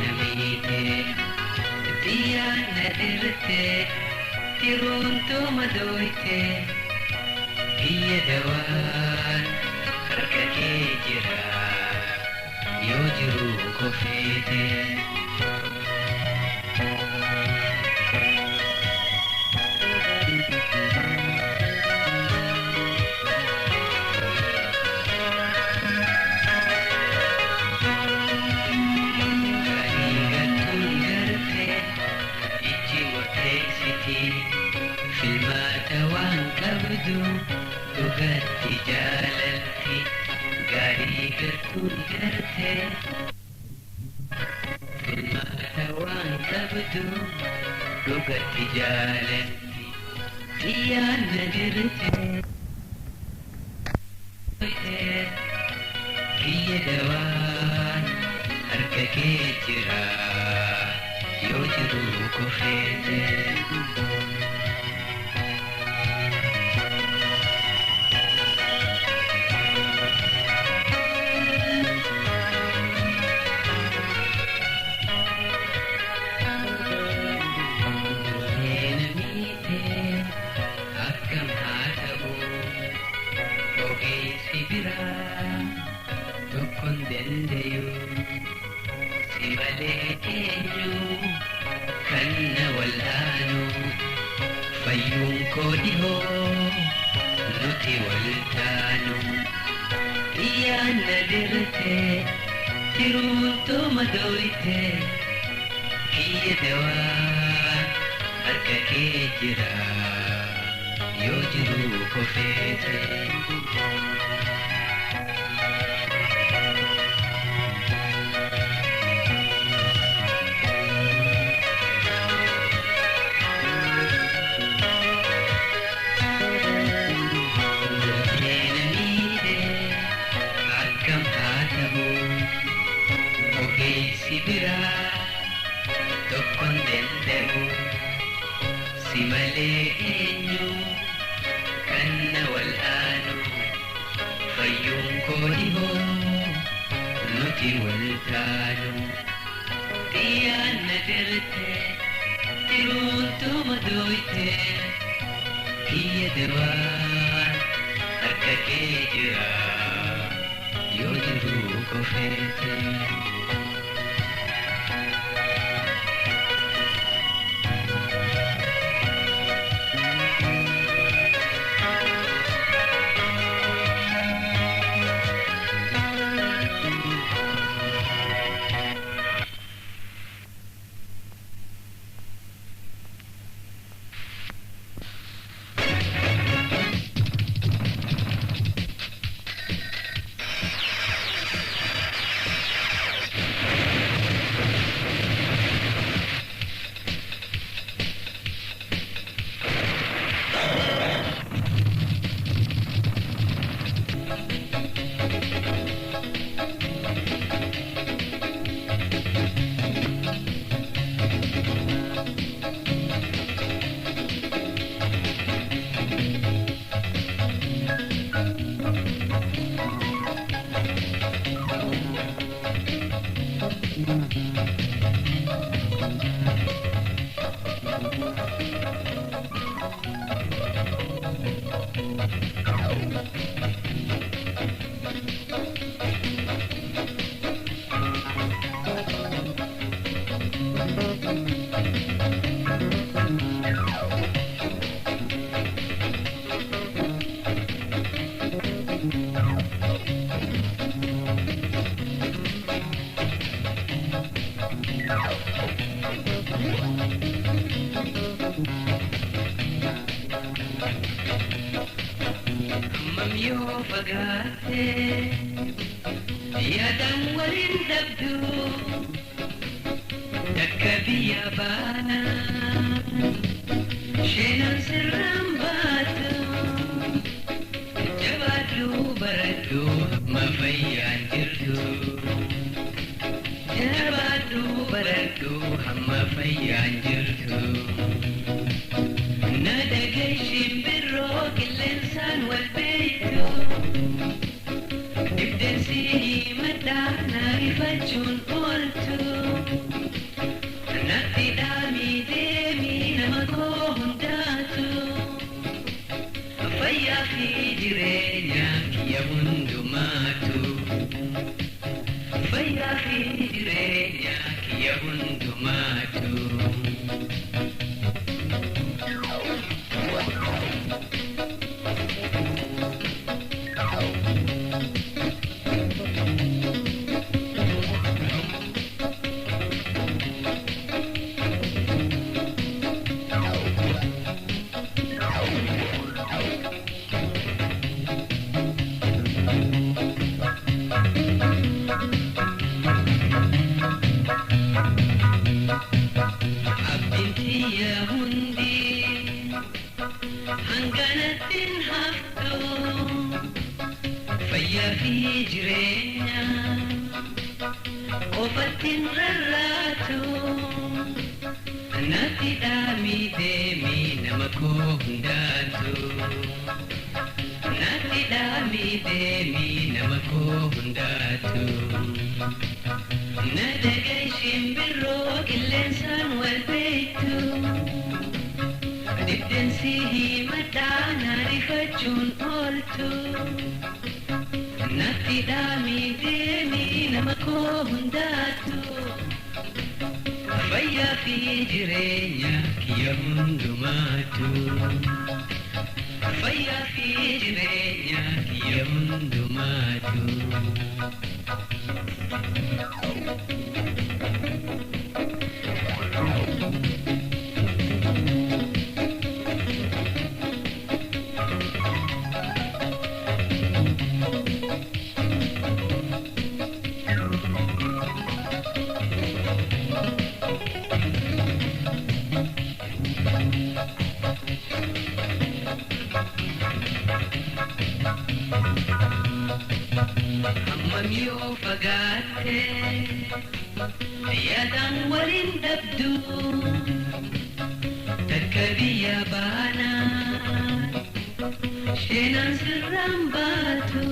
namite Dia nadirte Tirunto madoite Iya dawan Harka kejira Yo jiru kofete Tugatti jaalalti gaarii gartuun garte filmaata waan qabdu tugatti jaalalti xiyyaan na dirte kiyya dawaan harka kee jira yoo jiru kofeete kanna wal'aanu fayyuun koodihoo nuti waltaanu xiyyaan na dirte tiruutoo madooyte kiyya dawaan harka kee jira yoo jiru kofeete tokkon danda'u si malee eenyu kanna wal'aanu fayyuun koodihoo nuti waltaanu xiyyaan na dirte tiruutoo madooyte kiyya dawaan harka kee jira yoo jiru kofeete Yadang walin dabdu Dakkabiya bana Shenan sirram batu Jabadu baradu Mafayyan jirtu Jabadu baradu Mafayyan jirtu Nadagay shimbiro Kilinsan wal beitu Ibdensi madana ifajun oltu fi jireenya kiyya hundumaatu. Fi jireenya ofatin rarraatu natti dhaami deemi nama koo hundaatu natti dhaami deemi nama koo hundaatu na dhaga'i shimbirroo qilleensaan wal beektu dibdensi himadhaa na rifachuun ooltu. Natti dhaami deemi nama koo hundaatu fayyaa fi jireenya kiyya hundumaatu fayyaa fi jireenya kiyya hundumaatu. Hammamiyoo fagaattee yaadaan waliin dhabdu takka biyya baanaan sheenaan sirraan baatu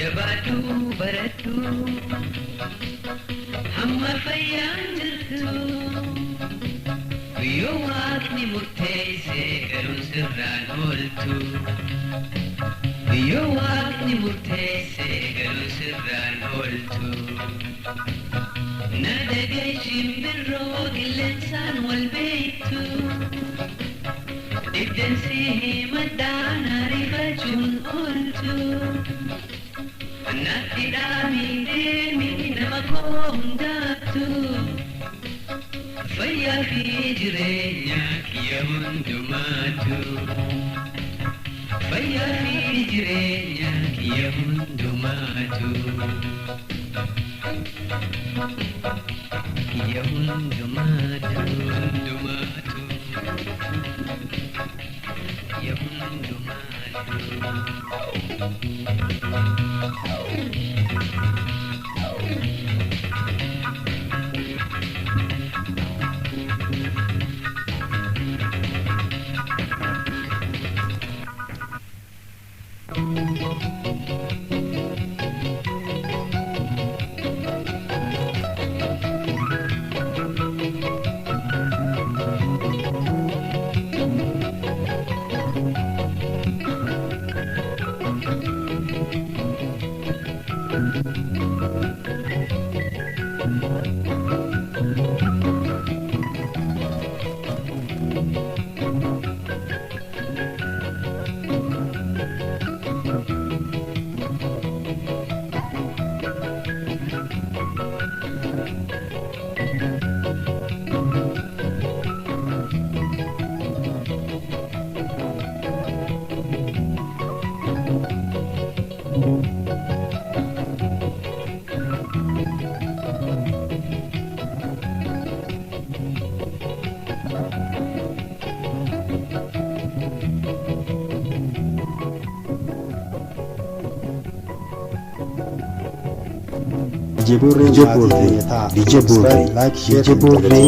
jabaadhu baradhu hamma fayyaan jirtu yoo waaqni murteesse garuun sirraan ooltu. Yoo waaqni murteesse garuu sirraan ooltu na dhaga'i shimbirroo qilleensaan wal beektu dibdensi himadhaa na rifachuun ooltu natti dhaami deemi nama koo hundaatu fayyaa fi jireenya kiyya hundumaatu. Fayyaa fi jireenya kiyya hundumaatu kiyya hundumaatu hundumaatu kiyya hundumaatu. DJ Burri, DJ Burri, DJ Burri,